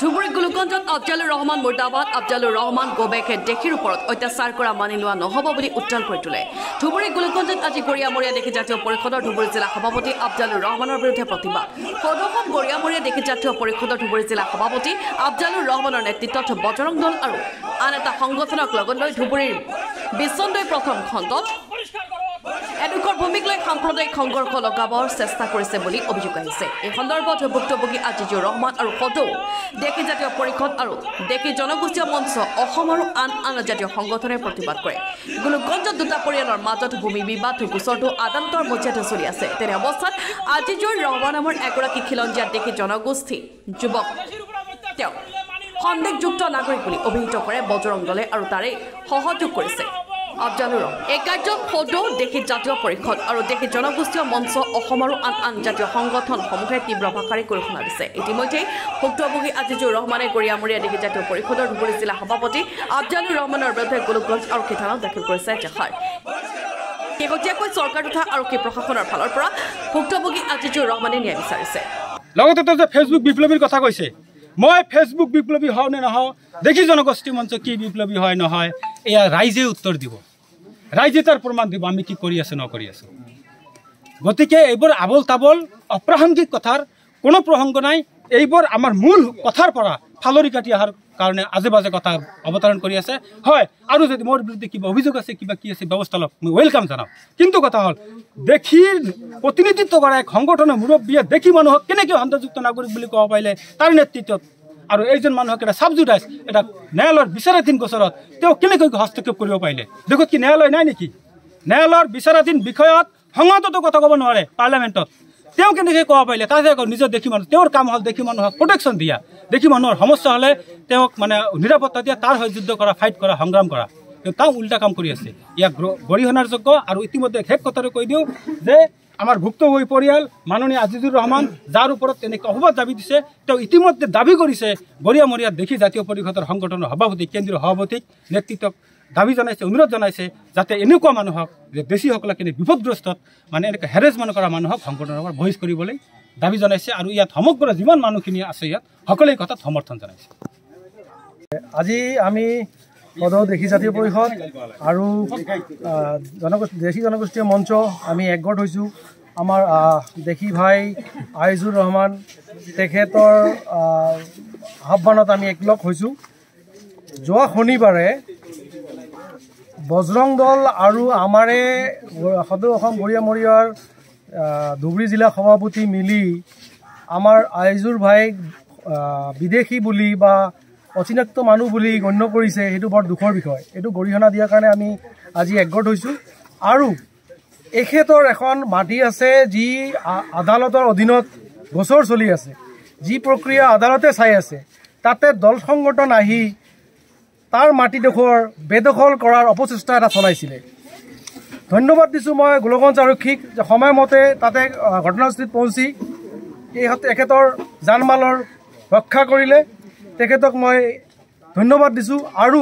ধুবুৰী গোলকগঞ্জত আফজালুৰ ৰহমান মুৰ্দাবাদ আফজালুৰ ৰহমান গোবেকে দেশীৰ ওপৰত অত্যাচাৰ কৰা মানি লোৱা নহ'ব বুলি উত্তাল কৰি তোলে ধুবুৰী গোলকগঞ্জত আজি গৰিয়ামৰীয়া দেশী জাতীয় পৰিষদৰ ধুবুৰী জিলা সভাপতি আফজালুৰ ৰহমানৰ বিৰুদ্ধে প্ৰতিবাদ সদৌ গৰিয়ামৰীয়া দেশী জাতীয় পৰিষদৰ ধুবুৰী জিলা সভাপতি আফজালুৰ ৰহমানৰ নেতৃত্বত বজৰং দল আৰু আন এটা সংগঠনক লগত লৈ ধুবুৰীৰ বিশ্বন্দৈ প্ৰথম খণ্ডত এডোখৰ ভূমিক লৈ সাম্প্ৰদায়িক সংঘৰ্ষ লগাবৰ চেষ্টা কৰিছে বুলি অভিযোগ আহিছে এই সন্দৰ্ভত ভুক্তভোগী আজিজুৰ ৰহমান আৰু সদৌ দেশী জাতীয় পৰিষদ আৰু দেশী জনগোষ্ঠীয় মঞ্চ অসম আৰু আন জাতীয় সংগঠনে প্ৰতিবাদ কৰে গোলকগঞ্জত দুটা পৰিয়ালৰ মাজত ভূমি বিবাদ গোচৰটো আদালতৰ মজিয়াতে চলি আছে তেনে অৱস্থাত আজিজুৰ ৰহমান নামৰ এগৰাকী খিলঞ্জীয়া দেশী জনগোষ্ঠী যুৱক তেওঁ সন্দেহযুক্ত নাগৰিক বুলি অভিহিত কৰে বজৰং দলে আৰু তাৰে সহযোগ কৰিছে আফজালুৰ এই কাৰ্যক সদৌ দেশী জাতীয় পৰিষদ আৰু দেশী জনগোষ্ঠীয় মঞ্চ অসম আৰু আন জাতীয় সংগঠনসমূহে তীব্ৰ ভাষাৰে ঘোষণা দিছে ইতিমধ্যে ভুক্তভোগী আজিজুৰ ৰহমানে গৰিয়ামৰীয়া দেশী জাতীয় পৰিষদৰ ধুবুৰী জিলা সভাপতি আফজালুৰ ৰহমানৰ বিৰুদ্ধে গোলকগঞ্জ আৰক্ষী থানাত দাখিল কৰিছে এজাহাৰ শেহতীয়াকৈ চৰকাৰ তথা আৰক্ষী প্ৰশাসনৰ ফালৰ পৰা ভুক্তভোগী আজিজুৰ ৰহমানে ন্যায় বিচাৰিছে লগতে যে ফেচবুক বিপ্লৱীৰ কথা কৈছে মই ফেচবুক বিপ্লৱী হওঁ নে নহওঁ দেশী জনগোষ্ঠী মঞ্চ কি বিপ্লৱী হয় নহয় এয়া ৰাইজে উত্তৰ দিব ৰাইজে তাৰ প্ৰমাণ দিব আমি কি কৰি আছো নকৰি আছো গতিকে এইবোৰ আবল তাবল অপ্ৰাসংগিক কথাৰ কোনো প্ৰসংগ নাই এইবোৰ আমাৰ মূল কথাৰ পৰা ফালৰি কাটি অহাৰ কাৰণে আজে বাজে কথা অৱতাৰণ কৰি আছে হয় আৰু যদি মোৰ বিৰুদ্ধে কিবা অভিযোগ আছে কিবা কি আছে ব্যৱস্থা লওক মই ৱেলকাম জনাম কিন্তু কথা হ'ল দেশীৰ প্ৰতিনিধিত্ব কৰা এক সংগঠনৰ মুৰব্বীয়ে দেশী মানুহক কেনেকৈ সন্দেহযুক্ত নাগৰিক বুলি ক'ব পাৰিলে তাৰ নেতৃত্বত আৰু এইজন মানুহক এটা ছাবজুডাইজ এটা ন্যায়ালয়ৰ বিচাৰাধীন গোচৰত তেওঁ কেনেকৈ হস্তক্ষেপ কৰিব পাৰিলে দেশত কি ন্যায়ালয় নাই নেকি ন্যায়ালয়ৰ বিচাৰাধীন বিষয়ত সংসদতো কথা ক'ব নোৱাৰে পাৰ্লামেণ্টত তেওঁ কেনেকৈ ক'ব পাৰিলে তাতে আকৌ নিজৰ দেশী মানুহ তেওঁৰ কাম হ'ল দেশী মানুহক প্ৰটেকশ্যন দিয়া দেশী মানুহৰ সমস্যা হ'লে তেওঁক মানে নিৰাপত্তা দিয়া তাৰ হৈ যুদ্ধ কৰা ফাইট কৰা সংগ্ৰাম কৰা তেওঁ উল্টা কাম কৰি আছে ইয়াক গৰিহণাৰ যোগ্য আৰু ইতিমধ্যে শেষ কথাটো কৈ দিওঁ যে আমাৰ ভুক্তভোগী পৰিয়াল মাননীয় আজিজুৰ ৰহমান যাৰ ওপৰত তেনেকৈ অপবাদ দাবী দিছে তেওঁ ইতিমধ্যে দাবী কৰিছে গৰিয়ামৰীয়াত দেশী জাতীয় পৰিষদৰ সংগঠনৰ সভাপতি কেন্দ্ৰীয় সভাপতিক নেতৃত্বক দাবী জনাইছে অনুৰোধ জনাইছে যাতে এনেকুৱা মানুহক যে দেশীসকলক এনে বিপদগ্ৰস্তত মানে এনেকৈ হেৰেছমেণ্ট কৰা মানুহক সংগঠনৰ পৰা বহিষ্ কৰিবলৈ দাবী জনাইছে আৰু ইয়াত সমগ্ৰ যিমান মানুহখিনি আছে ইয়াত সকলোৱে কথাত সমৰ্থন জনাইছে আজি আমি সদৌ দেশী জাতীয় পৰিষদ আৰু দেশী জনগোষ্ঠীয় মঞ্চ আমি একগোট হৈছোঁ আমাৰ দেশী ভাই আজিজুৰ ৰহমান তেখেতৰ আহ্বানত আমি একলগ হৈছোঁ যোৱা শনিবাৰে বজৰং দল আৰু আমাৰে সদৌ অসম গৰিয়ামৰীয়াৰ ধুবুৰী জিলা সভাপতি মিলি আমাৰ আজিজুৰ ভাইক বিদেশী বুলি বা অচিনাক্ত মানুহ বুলি গণ্য কৰিছে সেইটো বৰ দুখৰ বিষয় এইটো গৰিহণা দিয়াৰ কাৰণে আমি আজি একগোট হৈছোঁ আৰু এখেতৰ এখন মাটি আছে যি আদালতৰ অধীনত গোচৰ চলি আছে যি প্ৰক্ৰিয়া আদালতে চাই আছে তাতে দল সংগঠন আহি তাৰ মাটিডোখৰ বেদখল কৰাৰ অপচেষ্টা এটা চলাইছিলে ধন্যবাদ দিছোঁ মই গোলকগঞ্জ আৰক্ষীক যে সময়মতে তাতে ঘটনাস্থলীত পहुঁচি এখেতৰ জান মালৰ ৰক্ষা কৰিলে তেখেতক মই ধন্যবাদ দিছোঁ আৰু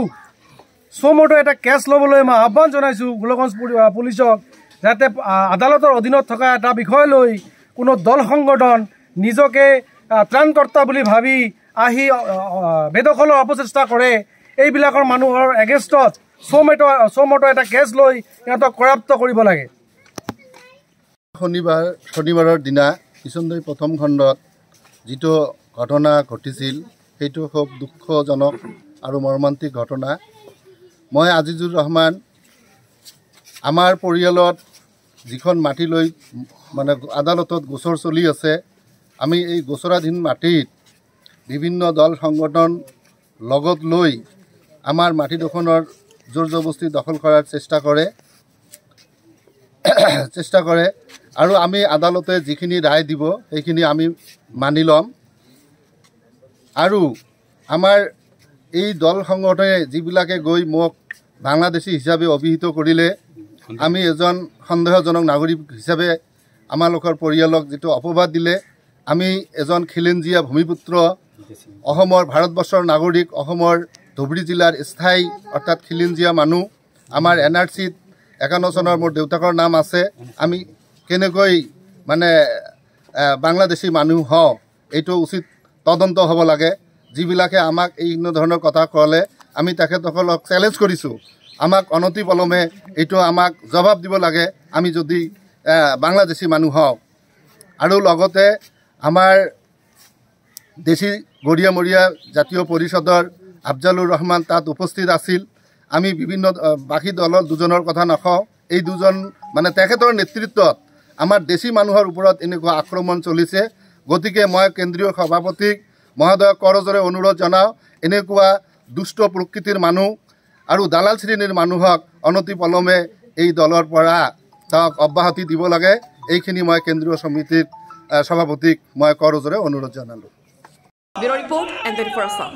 চমতো এটা কেছ ল'বলৈ মই আহ্বান জনাইছোঁ গোলকগঞ্জ পুলিচক যাতে আদালতৰ অধীনত থকা এটা বিষয় লৈ কোনো দল সংগঠন নিজকে ত্ৰাণকৰ্তা বুলি ভাবি আহি বেদখলৰ অপচেষ্টা কৰে এইবিলাকৰ মানুহৰ এগেইনষ্টত চমতো এটা কেছ লৈ সিহঁতক কৰাপ্ত কৰিব লাগে শনিবাৰৰ দিনা কিশোৰদৈ প্ৰথম খণ্ডত যিটো ঘটনা ঘটিছিল সেইটো খুব দুঃখজনক আৰু মৰ্মান্তিক ঘটনা মই আজিজুৰ ৰহমান আমাৰ পৰিয়ালত যিখন মাটি লৈ মানে আদালতত গোচৰ চলি আছে আমি এই গোচৰাধীন মাটিত বিভিন্ন দল সংগঠন লগত লৈ আমাৰ মাটিডোখৰৰ জোৰ জবস্তি দখল কৰাৰ চেষ্টা কৰে আৰু আমি আদালতে যিখিনি ৰায় দিব সেইখিনি আমি মানি ল'ম আৰু আমাৰ এই দল সংগঠনে যিবিলাকে গৈ মোক বাংলাদেশী হিচাপে অভিহিত কৰিলে আমি এজন সন্দেহজনক নাগৰিক হিচাপে আমালোকৰ পৰিয়ালক যিটো অপবাদ দিলে আমি এজন খিলঞ্জীয়া ভূমিপুত্ৰ অসমৰ ভাৰতবৰ্ষৰ নাগৰিক অসমৰ ধুবুৰী জিলাৰ স্থায়ী অৰ্থাৎ খিলঞ্জীয়া মানুহ আমাৰ NRCত 51 চনৰ মোৰ দেউতাকৰ নাম আছে আমি কেনেকৈ মানে বাংলাদেশী মানুহ হওঁ এইটো উচিত তদন্ত হ'ব লাগে যিবিলাকে আমাক এই ধৰণৰ কথা ক'লে আমি তেখেতসকলক চেলেঞ্জ কৰিছোঁ আমাক অনতি পলমে এইটো আমাক জবাব দিব লাগে আমি যদি বাংলাদেশী মানুহ হওঁ আৰু লগতে আমাৰ দেশী গৰিয়ামৰীয়া জাতীয় পৰিষদৰ আফজালুৰ ৰহমান তাত উপস্থিত আছিল আমি বিভিন্ন বাকী দলৰ দুজনৰ কথা নকওঁ এই দুজন মানে তেখেতৰ নেতৃত্বত আমাৰ দেশী মানুহৰ ওপৰত এনেকুৱা আক্ৰমণ চলিছে গতিকে মই কেন্দ্ৰীয় সভাপতিক মহোদয় কৰজোৰে অনুৰোধ জনাওঁ এনেকুৱা দুষ্ট প্ৰকৃতিৰ মানুহ আৰু দালাল শ্ৰেণীৰ মানুহক অনতি পলমে এই দলৰ পৰা তাক অব্যাহতি দিব লাগে এইখিনি মই কেন্দ্ৰীয় সমিতিৰ সভাপতিক মই কৰজোৰে অনুৰোধ জনালোঁ। Bureau' report and 24 Assam.